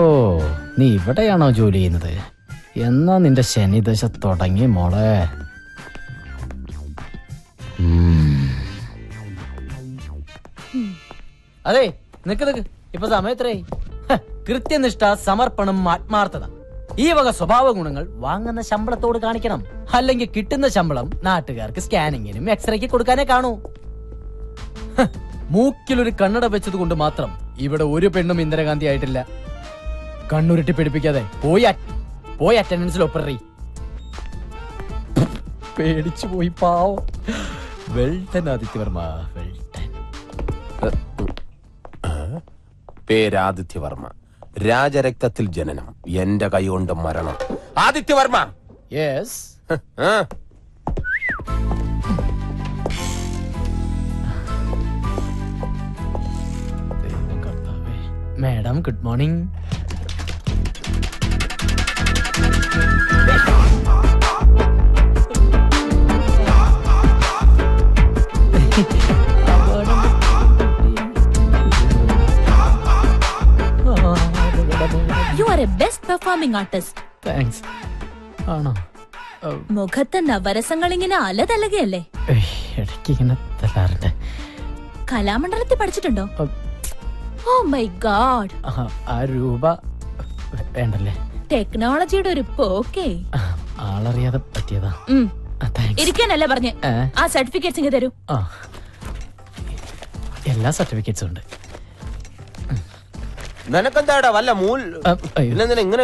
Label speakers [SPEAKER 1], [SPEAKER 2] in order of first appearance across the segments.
[SPEAKER 1] ഓ, നീ ഇവിടെയാണോ ജോലി ചെയ്യുന്നത്? എന്നാ നിന്റെ ശനിദശ തുടങ്ങി മോളെ. അതെ, നിക്ക് നിക്ക്, ഇപ്പൊ സമയത്രേ. കൃത്യനിഷ്ഠ, സമർപ്പണം, ആത്മാർത്ഥത, ഈ വക സ്വഭാവ ഗുണങ്ങൾ വാങ്ങുന്ന ശമ്പളത്തോട് കാണിക്കണം. അല്ലെങ്കിൽ കിട്ടുന്ന ശമ്പളം നാട്ടുകാർക്ക് സ്കാനിങ്ങിനും എക്സ്റേക്ക് കൊടുക്കാനേ കാണൂ. മൂക്കിലൊരു കണ്ണട വെച്ചത് കൊണ്ട് മാത്രം ഇവിടെ ഒരു പെണ്ണും ഇന്ദിരാഗാന്ധി ആയിട്ടില്ല. കണ്ണുരുട്ടി പിടിപ്പിക്കാതെ പോയി അറ്റൻഡൻസിൽ ഒപ്പറി. പേടിച്ചു പോയി പാവം. Welton Adityavarma, Welton.
[SPEAKER 2] പേരാദിത്യവർമ്മ, രാജരക്തത്തിൽ ജനനം, എന്റെ കൈകൊണ്ട് മരണം. Adityavarma.
[SPEAKER 1] Yes. Madam, good morning.
[SPEAKER 3] You are a best performing artist.
[SPEAKER 1] Thanks. ആണോ?
[SPEAKER 3] മുഖത്തെ നവരസങ്ങൾ ഇങ്ങനെ അലതലകയല്ലേ?
[SPEAKER 1] ഇടയ്ക്കിങ്ങനെ തല്ലാറുണ്ട്.
[SPEAKER 3] കലാമണ്ഡലത്തിൽ പഠിച്ചിട്ടുണ്ടോ? Oh my God.
[SPEAKER 1] ആ രൂപ വേണ്ടല്ലേ?
[SPEAKER 3] ടെക്നോളജിയുടെ ഒരു പോക്കേ.
[SPEAKER 1] ആളറിയാതെ പറ്റിയതാ.
[SPEAKER 3] ഇരിക്കാനല്ലേ പറഞ്ഞേ? ആ സർട്ടിഫിക്കറ്റ്സ് ഇങ്ങ് തരൂ.
[SPEAKER 1] എല്ലാ സർട്ടിഫിക്കറ്റ്സും ഉണ്ട്.
[SPEAKER 2] നിനക്കെന്താടാ വല്ല മൂൽ ഇങ്ങനെ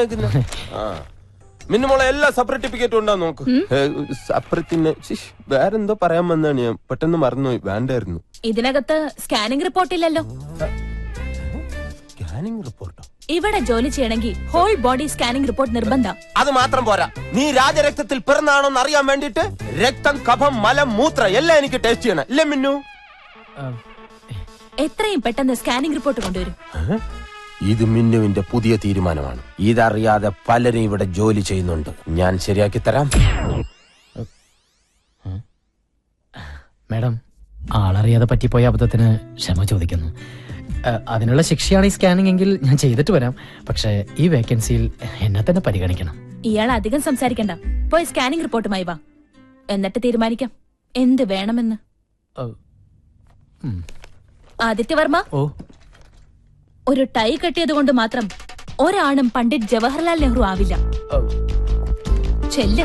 [SPEAKER 2] മിന്നുമോളെ എല്ലാ സർട്ടിഫിക്കറ്റും ഉണ്ടാ നോക്ക്. സപ്രത്തിന് വേറെന്തോ പറയാൻ വന്നാണ്, ഞാൻ പെട്ടെന്ന് മറന്നുപോയി. വേണ്ടായിരുന്നു.
[SPEAKER 3] ഇതിനകത്ത് സ്കാനിംഗ് റിപ്പോർട്ട് ഇല്ലല്ലോ.
[SPEAKER 2] സ്കാനിംഗ് റിപ്പോർട്ടോ?
[SPEAKER 3] ഇവിടെ ജോലി ചെയ്യണമെങ്കിൽ ഹോൾ ബോഡി സ്കാനിംഗ് റിപ്പോർട്ട് നിർബന്ധം.
[SPEAKER 2] അത് മാത്രം പോരാ, നീ രാജരക്തത്തിൽ പിറന്നാണോന്ന് അറിയാൻ വേണ്ടിട്ട് രക്തം, കഫം, മലം, മൂത്ര എല്ലാം എനിക്ക് ടേസ്റ്റ് ചെയ്യണം. ഇല്ലേ മിന്നു?
[SPEAKER 3] എത്രയും പെട്ടെന്ന് സ്കാനിംഗ് റിപ്പോർട്ട് കൊണ്ടുവരും.
[SPEAKER 2] ഇത് മിന്നുവിന്റെ പുതിയ തീരുമാനമാണ്. ഇതറിയാതെ പലരും ഇവിടെ ജോലി ചെയ്യുന്നുണ്ട്. ഞാൻ ശരിയാക്കി തരാം.
[SPEAKER 1] മാഡം, ആളറിയാതെ പറ്റിപ്പോയ അബദ്ധത്തിന് ക്ഷമ ചോദിക്കുന്നു. അതിനുള്ള ശിക്ഷയാണ് ഈ സ്കാനിംഗ് എങ്കിൽ ഞാൻ ചെയ്തിട്ട് വരാം. പക്ഷേ ഈ വേക്കൻസിയിൽ എന്നെ തന്നെ പരിഗണിക്കണം.
[SPEAKER 3] ഇയാൾ അധികം സംസാരിക്കണ്ട, പോയി സ്കാനിംഗ് റിപ്പോർട്ടുമായി വാ. എന്നിട്ട് തീരുമാനിക്കാം എന്ത് വേണമെന്ന്. ആദിത്യവർമ്മ, ഒരു ടൈ കെട്ടിയത് കൊണ്ട് മാത്രം ഒരാണും പണ്ഡിറ്റ് ജവഹർലാൽ നെഹ്റു ആവില്ല. ചെല്ല്.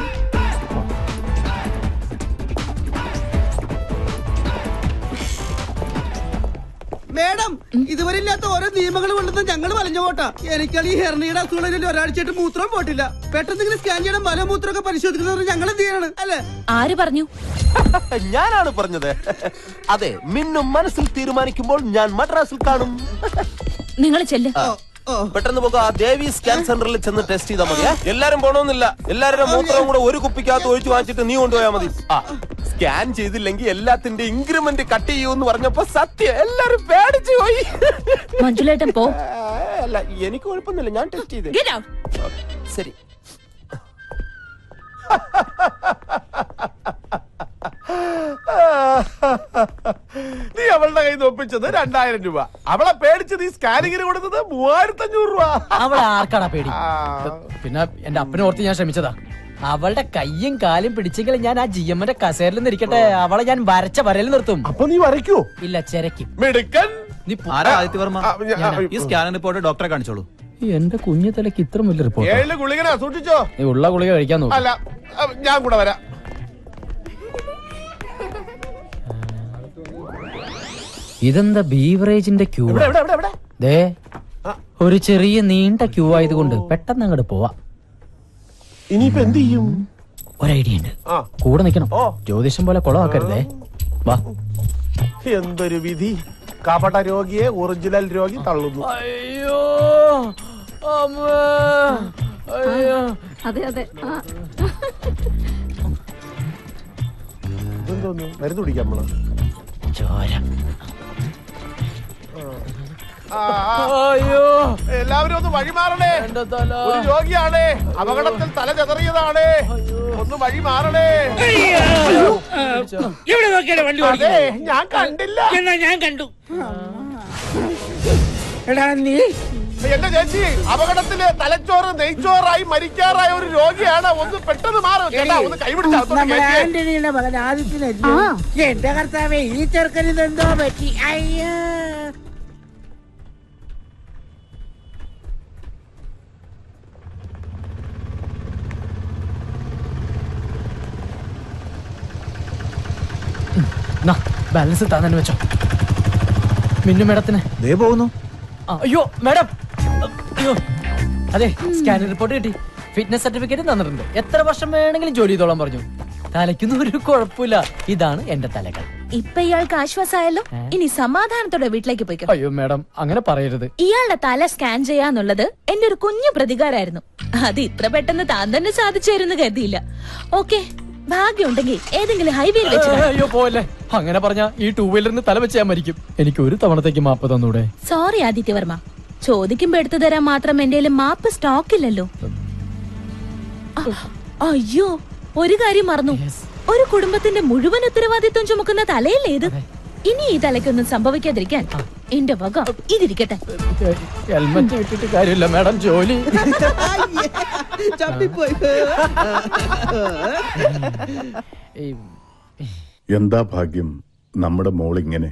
[SPEAKER 4] മേഡം, ഇതുവരെ ഇല്ലാത്ത ഓരോ നിയമങ്ങൾ കൊണ്ടുവന്ന് ഞങ്ങൾ വലഞ്ഞു പോട്ടാ. എനിക്കാണ് ഈ ഹെർണിയുടെ അസുഖങ്ങളിൽ ഒരാഴ്ചയായിട്ട് മൂത്രം പോട്ടില്ല. പെട്ടെന്ന് സ്കാൻ ചെയ്യണം, മലമൂത്രമൊക്കെ പരിശോധിക്കുന്നത് ഞങ്ങൾ എന്ത് ചെയ്യണം? അല്ലേ?
[SPEAKER 3] ആര് പറഞ്ഞു?
[SPEAKER 2] ഞാനാണ് പറഞ്ഞത്. അതെ, മിന്നു മനസ്സിൽ തീരുമാനിക്കുമ്പോൾ ഞാൻ മദ്രാസിൽ കാണും.
[SPEAKER 3] നിങ്ങൾ ചെല്ല്.
[SPEAKER 2] പെട്ടെന്ന് പോകാം. ദേവി സ്കാൻ സെന്ററിൽ ചെന്ന് ടെസ്റ്റ് ചെയ്താൽ മതി. എല്ലാരും പോണോന്നില്ല. എല്ലാവരുടെ മൂത്രവും കൂടെ ഒരു കുപ്പിക്കകത്ത് ഒഴിച്ചു വാങ്ങിച്ചിട്ട് നീ കൊണ്ടുപോയാൽ മതി. സ്കാൻ ചെയ്തില്ലെങ്കിൽ എല്ലാത്തിന്റെ ഇൻക്രിമെന്റ് കട്ട് ചെയ്യൂന്ന് പറഞ്ഞപ്പോ സത്യം എല്ലാരും പേടിച്ചു പോയി.
[SPEAKER 3] മഞ്ജുലേട്ടൻ പോ.
[SPEAKER 2] അല്ല, എനിക്ക് കുഴപ്പമൊന്നുമില്ല, ഞാൻ ടെസ്റ്റ് ചെയ്ത്. ശരി.
[SPEAKER 5] നീ അവളുടെ കയ്യിൽ നിന്ന് ഒപ്പിച്ചത് 2000 രൂപ. അവളെ പേടിച്ച് നീ സ്കാനിങ്ങിന് കൊടുത്തത് 3500 രൂപ.
[SPEAKER 1] അവളെ ആർക്കാടാ പേടി? പിന്നെ എന്റെ അപ്പനെ ഓർത്ത് ഞാൻ ശ്രമിച്ചതാ. അവളുടെ കയ്യും കാലും പിടിച്ചെങ്കിൽ ഞാൻ ആ GM-ന്റെ കസേരയിൽ നിന്ന് ഇരിക്കട്ടെ, അവളെ ഞാൻ വരച്ച വരയിൽ നിർത്തും.
[SPEAKER 5] അപ്പൊ നീ വരയ്ക്കോ?
[SPEAKER 1] ഇല്ല, ചെരക്കും.
[SPEAKER 5] മിടുക്കൻ.
[SPEAKER 6] ഈ സ്കാനിംഗ് റിപ്പോർട്ട് ഡോക്ടറെ കാണിച്ചോളൂ.
[SPEAKER 1] എന്റെ കുഞ്ഞു തലക്ക് ഇത്ര വലിയ റിപ്പോർട്ട്.
[SPEAKER 5] 7 ഗുളികനാ, സൂക്ഷിച്ചോ.
[SPEAKER 1] നീ ഉള്ള ഗുളിക കഴിക്കാൻ നോക്കും.
[SPEAKER 5] അല്ല, ഞാൻ കൂടെ വരാം.
[SPEAKER 1] ഇതെന്താ ബീവറേജിന്റെ ക്യൂ? ദേ, ഒരു ചെറിയ നീണ്ട ക്യൂ ആയതുകൊണ്ട് പെട്ടെന്ന് അങ്ങോട്ട് പോവാ.
[SPEAKER 5] ഇനിയിപ്പോ എന്ത് ചെയ്യും?
[SPEAKER 1] ഒരു ഐഡിയ ഉണ്ട്. കൂടെ നിക്കണം. ജ്യോതിഷം പോലെ കുളമാക്കരുതേ. വാ.
[SPEAKER 5] എന്തൊരു വിധി! കപട രോഗിയെ ഒറിജിനൽ രോഗി തള്ളുന്നു.
[SPEAKER 1] അയ്യോ, അയ്യോ.
[SPEAKER 3] അതെ അതെ.
[SPEAKER 5] എന്തോന്നു മരുന്ന് കുടിക്കാം നമ്മള്?
[SPEAKER 1] ചോര.
[SPEAKER 5] അയ്യോ, എല്ലാവരും ഒന്ന് വഴിമാറണേ. ഒരു രോഗിയാണ്, അപകടത്തിൽ തല ചെതറിയതാണ്. ഒന്ന് വഴി മാറണേ.
[SPEAKER 7] എവിടെ നോക്കിയാണ് വണ്ടി?
[SPEAKER 5] അതെ, ഞാൻ കണ്ടില്ല.
[SPEAKER 7] എന്നാ ഞാൻ കണ്ടു. എടാ, നീ
[SPEAKER 5] എന്റെ ചേച്ചി അപകടത്തില് തലച്ചോറ് നെയ്ച്ചോറായി മരിക്കാറായ ഒരു രോഗിയാണ്. ഒന്ന് പെട്ടെന്ന് മാറും ചേട്ടാ, ഒന്ന് കൈവിടിച്ചു.
[SPEAKER 6] ആന്റണിയുടെ മകൻ ആദിത്യനല്ലോ. എന്റെ കർത്താവേ, ഈ ചെറുക്കനിത് എന്തോ പറ്റി. അയ്യോ,
[SPEAKER 1] ബാലൻസ് താൻ തന്നെ വെച്ചോ. മിന്നു മേഡത്തിന്
[SPEAKER 7] പോകുന്നു.
[SPEAKER 1] അയ്യോ മേഡം, അയ്യോ അതെ, സ്കാനിംഗ് റിപ്പോർട്ട് കിട്ടി, ഫിറ്റ്നസ് സർട്ടിഫിക്കറ്റ് തന്നിട്ടുണ്ട്. എത്ര വർഷം വേണമെങ്കിലും ജോലി ചെയ്തോളാൻ പറഞ്ഞു. തലയ്ക്കൊന്നും ഒരു കുഴപ്പമില്ല. ഇതാണ് എന്റെ തലകൾ.
[SPEAKER 3] ഇപ്പൊ ഇയാൾക്ക് ആശ്വാസമായല്ലോ. ഇനി സമാധാനത്തോടെ വീട്ടിലേക്ക് പോയിക്കോ.
[SPEAKER 1] അയ്യോ മേഡം, അങ്ങനെ പറയരുത്.
[SPEAKER 3] ഇയാളുടെ തല സ്കാൻ ചെയ്യാന്നുള്ളത് എന്റെ ഒരു കുഞ്ഞു പ്രതികാരമായിരുന്നു. അത് ഇത്ര പെട്ടെന്ന് താൻ തന്നെ സാധിച്ചായിരുന്നു കരുതിയില്ല. ഓക്കെ, ഭാഗ്യമുണ്ടെങ്കിൽ ഏതെങ്കിലും ഹൈവേയിൽ വെച്ച്
[SPEAKER 1] അയ്യോ പോലെ അങ്ങനെ പറഞ്ഞ ഈ ടൂ വീലറിന് തല വെച്ച് ഞാൻ മരിക്കും. എനിക്ക് ഒരു തവണത്തേക്ക് മാപ്പ് തന്നൂടെ?
[SPEAKER 3] സോറി ആദിത്യവർമ്മ, ചോദിക്കുമ്പോ എടുത്തു തരാൻ മാത്രം എന്റെ മാപ്പ് സ്റ്റോക്കില്ലല്ലോ. അയ്യോ, ഒരു കാര്യം മറന്നു. ഒരു കുടുംബത്തിന്റെ മുഴുവൻ ഉത്തരവാദിത്വം ചുമക്കുന്ന തലയല്ലേ ഇത്. ഇനി ഈ തലയ്ക്കൊന്നും സംഭവിക്കാതിരിക്കാൻ എന്റെ വക ഇതിരിക്കട്ടെ.
[SPEAKER 1] ഹെൽമെറ്റ് ഇട്ടിട്ട് കാര്യമില്ല മേഡം, ജോലി.
[SPEAKER 8] എന്താ ഭാഗ്യം നമ്മുടെ മോളിങ്ങനെ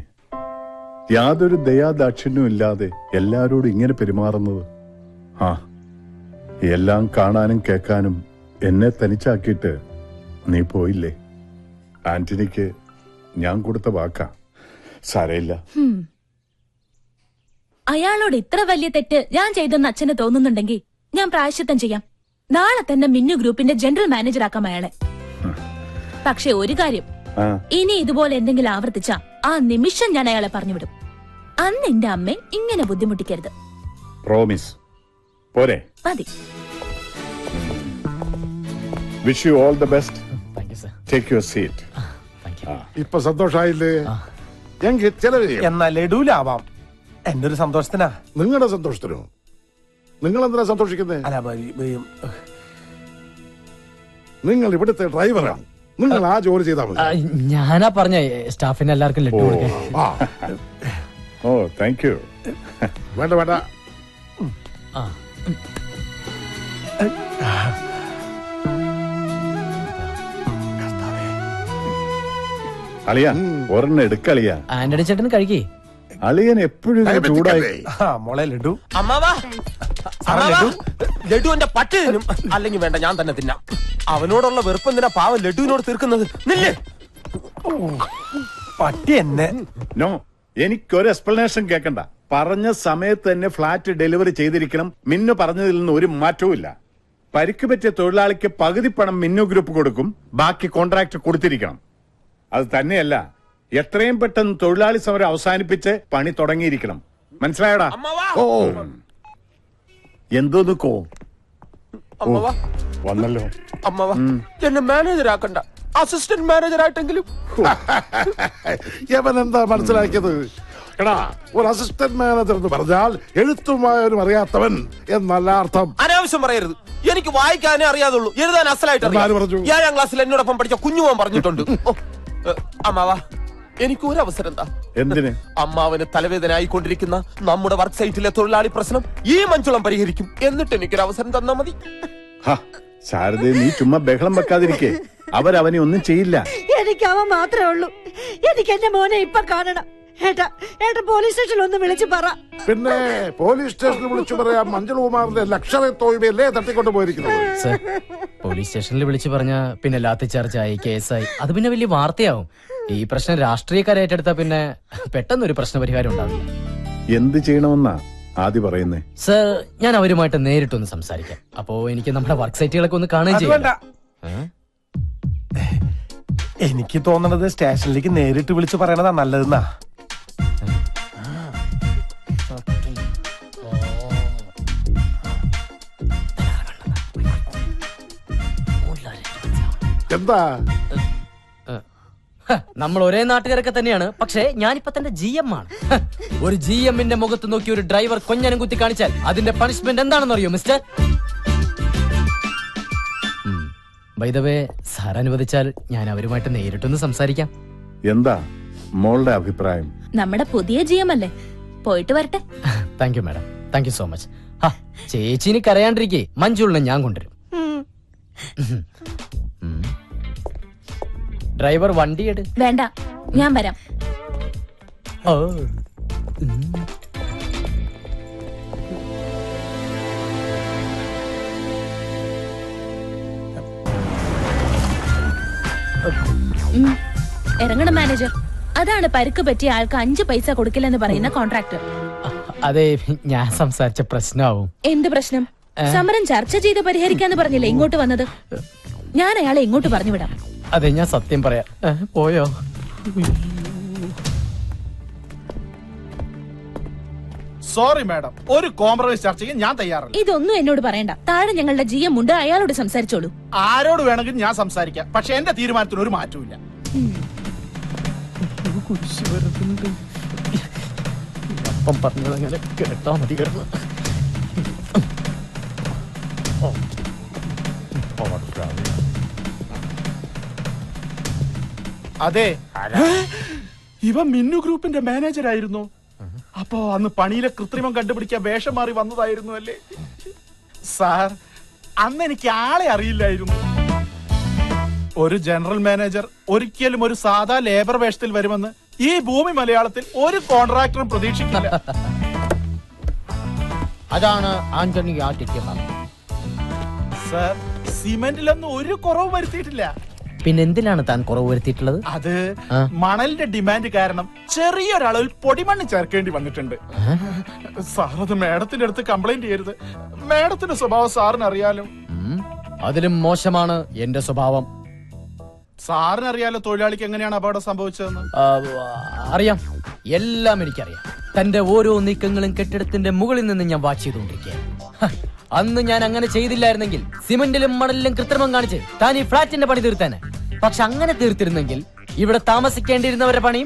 [SPEAKER 8] യാതൊരു ദയാദാക്ഷിണ്യവും ഇല്ലാതെ എല്ലാരോടും ഇങ്ങനെ പെരുമാറുന്നത്. ആ, എല്ലാം കാണാനും കേൾക്കാനും എന്നെ തനിച്ചാക്കിയിട്ട് നീ പോയില്ലേ? ആന്റണിക്ക് ഞാൻ കൊടുത്ത വാക്കാ. സാരയില്ല.
[SPEAKER 3] അയാളോട് ഇത്ര വലിയ തെറ്റ് ഞാൻ ചെയ്തെന്ന് അച്ഛന് തോന്നുന്നുണ്ടെങ്കിൽ ഞാൻ പ്രായശ്ചിത്തം ചെയ്യാം. നാളെ തന്നെ മിന്നു ഗ്രൂപ്പിന്റെ ജനറൽ മാനേജർ ആക്കാം അയാളെ. പക്ഷെ ഒരു കാര്യം, ഇനി ഇതുപോലെ എന്തെങ്കിലും ആവർത്തിച്ച ആ നിമിഷം ഞാൻ അയാളെ പറഞ്ഞുവിടും. അന്ന് എന്റെ അമ്മ ഇങ്ങനെ ബുദ്ധിമുട്ടിക്കരുത്.
[SPEAKER 8] പ്രോമിസ്. പോരെ?
[SPEAKER 3] മതി.
[SPEAKER 8] Wish you all the best.
[SPEAKER 1] Thank you sir.
[SPEAKER 8] Take your seat.
[SPEAKER 9] ഇപ്പൊ സന്തോഷായില്ലേ? എങ്കിൽ ചെലവ് ചെയ്യും.
[SPEAKER 2] എന്നാ ലഡൂലാവാം. എന്റെ ഒരു സന്തോഷത്തിനാ.
[SPEAKER 9] നിങ്ങളുടെ സന്തോഷത്തിനോ? നിങ്ങൾ എന്തിനാ സന്തോഷിക്കുന്നത്? നിങ്ങൾ ഇവിടുത്തെ ഡ്രൈവറാണ്. നിങ്ങൾ ആ ജോലി ചെയ്താൽ മതി.
[SPEAKER 1] ഞാനാ പറഞ്ഞ സ്റ്റാഫിന് എല്ലാവർക്കും ലഡു കൊടുക്കാൻ.
[SPEAKER 8] ഓ, താങ്ക് യു.
[SPEAKER 9] വേണ്ട വേണ്ട.
[SPEAKER 8] അളിയ ഒരെണ്ണം എടുക്കളിയ.
[SPEAKER 1] ആന്റണി ചേട്ടന് കഴിക്കേ.
[SPEAKER 8] അളിയൻ എപ്പോഴും ചൂടായി.
[SPEAKER 2] മോളെ ലഡു. അമ്മാവാ, ലഡു എന്റെ പട്ടി തിന്നും. അല്ലെങ്കിൽ വേണ്ട, ഞാൻ തന്നെ തിന്നാം. അവനോടുള്ള വെറുപ്പ് എന്തിനാ പാവം ലഡുവിനോട് തീർക്കുന്നത്? നില്ലേ പട്ടി എന്നെ.
[SPEAKER 8] നോ, എനിക്കൊരു എക്സ്പ്ലനേഷൻ കേൾക്കണ്ട. പറഞ്ഞ സമയത്ത് തന്നെ ഫ്ലാറ്റ് ഡെലിവറി ചെയ്തിരിക്കണം. മിന്നു പറഞ്ഞതിൽ നിന്ന് ഒരു മാറ്റവും ഇല്ല. പരിക്ക് പറ്റിയ തൊഴിലാളിക്ക് പകുതി പണം മിന്നു ഗ്രൂപ്പ് കൊടുക്കും, ബാക്കി കോൺട്രാക്ട് കൊടുത്തിരിക്കണം. അത് തന്നെയല്ല, എത്രയും പെട്ടെന്ന് തൊഴിലാളി സമരം അവസാനിപ്പിച്ച് പണി തുടങ്ങിയിരിക്കണം. മനസ്സിലായടാ?
[SPEAKER 9] ഓ,
[SPEAKER 8] എന്തോ നിക്കോ വന്നല്ലോ.
[SPEAKER 2] അമ്മവാ, എന്നെ മാനേജർ ആക്കണ്ട, അസിസ്റ്റന്റ് മാനേജർ ആയിട്ടെങ്കിലും.
[SPEAKER 9] യവൻ എന്താ മനസ്സിലാക്കിയത്? എടാ, ഒരു അസിസ്റ്റന്റ് മാനേജർ എന്ന് പറഞ്ഞാൽ എഴുത്തുമായവനും അറിയാത്തവൻ എന്നല്ല അർത്ഥം.
[SPEAKER 2] അനാവശ്യം പറയരുത്. എനിക്ക് വായിക്കാനേ അറിയാതുള്ളൂ, എഴുതാൻ അസലായിട്ട്
[SPEAKER 9] പറഞ്ഞു.
[SPEAKER 2] 7ാം ക്ലാസ്സിൽ എന്നോടൊപ്പം പഠിച്ച കുഞ്ഞുമോൻ പറഞ്ഞിട്ടുണ്ട്. അമ്മാവാ, എനിക്ക് ഒരു അവസരം എന്താ?
[SPEAKER 8] എന്തിന്?
[SPEAKER 2] അമ്മാവന് തലവേദന ആയിക്കൊണ്ടിരിക്കുന്ന നമ്മുടെ വർക്ക് സൈറ്റിലെ തൊഴിലാളി പ്രശ്നം ഈ മഞ്ചുളം പരിഹരിക്കും. എന്നിട്ട് എനിക്കൊരു അവസരം തന്നാ മതി.
[SPEAKER 8] ശാരദ, നീ ചുമ്മാ ബഹളം വെക്കാതിരിക്കേ. അവരവനെ ഒന്നും ചെയ്യില്ല.
[SPEAKER 10] എനിക്ക് അവൻ മാത്രമേ ഉള്ളൂ. എനിക്ക് എന്റെ മോനെ ഇപ്പൊ കാണണം. ഏട്ടാ, പോലീസ് സ്റ്റേഷനിൽ ഒന്ന് വിളിച്ചു പറ.
[SPEAKER 9] പിന്നെ പോലീസ് സ്റ്റേഷനിൽ വിളിച്ചു പറയാം. മഞ്ജുകുമാറിന്റെ ലക്ഷറി തോൽവിയല്ലേ തട്ടിക്കൊണ്ട് പോയിരിക്കുന്നത്.
[SPEAKER 1] സർ, പോലീസ് സ്റ്റേഷനിൽ വിളിച്ചു പറഞ്ഞ പിന്നെ ലാത്തി ചാർജായി, കേസായി. അത് പിന്നെ വലിയ വാർത്തയാവും. ഈ പ്രശ്നം രാഷ്ട്രീയക്കാരെ ഏറ്റെടുത്താ പിന്നെ പെട്ടെന്നൊരു പ്രശ്നപരിഹാരം ഉണ്ടാവില്ല.
[SPEAKER 8] എന്ത് ചെയ്യണമെന്നാ ആദ്യം പറയുന്നേ?
[SPEAKER 1] സർ, ഞാൻ അവരുമായിട്ട് നേരിട്ടൊന്ന് സംസാരിക്കാം. അപ്പോ എനിക്ക് നമ്മുടെ വർക്ക് സൈറ്റുകളൊക്കെ ഒന്ന് കാണുകയും ചെയ്യാം.
[SPEAKER 2] എനിക്ക് തോന്നണത് സ്റ്റേഷനിലേക്ക് നേരിട്ട് വിളിച്ചു പറയണതാ നല്ലതെന്നാ.
[SPEAKER 9] എന്താ?
[SPEAKER 1] നമ്മൾ ഒരേ നാട്ടുകാരൊക്കെ തന്നെയാണ്. പക്ഷേ ഞാനിപ്പോ തന്നെ GM ആണ്. ഒരു GMന്റെ മുഖത്ത് നോക്കി ഒരു ഡ്രൈവർ കൊഞ്ഞനം കുത്തി കാണിച്ചാൽ അതിന്റെ പണിഷ്മെന്റ് എന്താണെന്ന് അറിയോ mister? By the way, sir അനുവദിച്ചാൽ ഞാൻ അവരുമായിട്ട് നേരിട്ടൊന്ന് സംസാരിക്കാം.
[SPEAKER 8] എന്താ മോളുടെ അഭിപ്രായം?
[SPEAKER 3] നമ്മുടെ പുതിയ GM അല്ലേ, പോയിട്ട് വരട്ടെ.
[SPEAKER 1] Thank you madam, thank you so much. ചേച്ചിന് കരയാണ്ടിരിക്കേ, മഞ്ജുളിനെ ഞാൻ കൊണ്ടുവരും. ഡ്രൈവർ വണ്ടി എടു.
[SPEAKER 3] വേണ്ട, ഞാൻ വരാം.
[SPEAKER 1] ഓ
[SPEAKER 3] ഇറങ്ങണം മാനേജർ. അതാണ് പരുക്ക് പറ്റിയ ആൾക്ക് 5 പൈസ കൊടുക്കില്ലെന്ന് പറയുന്ന കോൺട്രാക്ടർ.
[SPEAKER 1] അതെ, ഞാൻ സംസാരിച്ച പ്രശ്നമാവും.
[SPEAKER 3] എന്ത് പ്രശ്നം? സമരം ചർച്ച ചെയ്ത് പരിഹരിക്കാന്ന് പറഞ്ഞില്ലേ ഇങ്ങോട്ട് വന്നത്? ഞാൻ അയാളെ ഇങ്ങോട്ട് പറഞ്ഞു വിടാം.
[SPEAKER 1] അതെ, ഞാൻ സത്യം പറയാം. പോയോ?
[SPEAKER 5] സോറി മാഡം, ഒരു കോംപ്രമൈസ് ചർച്ചയ്ക്ക് ഞാൻ തയ്യാറല്ല.
[SPEAKER 3] ഇതൊന്നും എന്നോട് പറയണ്ട. താഴെ ഞങ്ങളുടെ GM ഉണ്ട്, അയാളോട് സംസാരിച്ചോളൂ.
[SPEAKER 5] ആരോട് വേണമെങ്കിലും ഞാൻ സംസാരിക്കാം, പക്ഷെ എന്റെ തീരുമാനത്തിന് ഒരു മാറ്റമില്ല.
[SPEAKER 1] അപ്പം പറഞ്ഞതങ്ങനെ കേട്ടാ മതി. കിടന്നു
[SPEAKER 5] അതെ, ഇവ മിന്നു ഗ്രൂപ്പിന്റെ മാനേജർ ആയിരുന്നു. അപ്പോ അന്ന് പണിയിലെ കൃത്രിമം കണ്ടുപിടിക്കാൻ വേഷം മാറി വന്നതായിരുന്നു അല്ലേ സാർ? അന്ന് എനിക്ക് ആളെ അറിയില്ലായിരുന്നു. ഒരു ജനറൽ മാനേജർ ഒരിക്കലും ഒരു സാധാ ലേബർ വേഷത്തിൽ വരുമെന്ന് ഈ ഭൂമി മലയാളത്തിൽ ഒരു കോൺട്രാക്ടറും പ്രതീക്ഷിക്കില്ല.
[SPEAKER 1] അതാണ് ആന്റണി ആറ്റിറ്റ്യൂഡ്.
[SPEAKER 5] സാർ, സിമെന്റിലൊന്നും ഒരു കുറവ് വരുത്തിയിട്ടില്ല.
[SPEAKER 1] പിന്നെ എന്തിനാണ് താൻ കുറവ് വരുത്തിയിട്ടുള്ളത്?
[SPEAKER 5] അത് മണലിന്റെ ഡിമാൻഡ് കാരണം ചെറിയൊരളവിൽ പൊടിമണ്ണ് ചേർക്കേണ്ടി വന്നിട്ടുണ്ട്. സാർ, അത് മേഡത്തിന്റെ അടുത്ത് കംപ്ലൈന്റ് ചെയ്യരുത്. മേഡത്തിന്റെ സ്വഭാവം സാറിന് അറിയാലോ.
[SPEAKER 1] അതിലും മോശമാണ് എന്റെ സ്വഭാവം.
[SPEAKER 5] സാറിന് അറിയാലോ തൊഴിലാളിക്ക് എങ്ങനെയാണ് അപകടം സംഭവിച്ചതെന്ന്.
[SPEAKER 1] അറിയാം, എല്ലാം എനിക്കറിയാം. തന്റെ ഓരോ നീക്കങ്ങളും കെട്ടിടത്തിന്റെ മുകളിൽ നിന്ന് ഞാൻ വാച്ച് ചെയ്തുകൊണ്ടിരിക്കുകയാണ്. അന്ന് ഞാൻ അങ്ങനെ ചെയ്തില്ലായിരുന്നെങ്കിൽ സിമന്റിലും മണലിലും കൃത്രിമം കാണിച്ച് താൻ ഈ ഫ്ളാറ്റിന്റെ പണി തീർത്താനെ. പക്ഷെ അങ്ങനെ തീർത്തിരുന്നെങ്കിൽ ഇവിടെ താമസിക്കേണ്ടിയിരുന്നവരുടെ പണി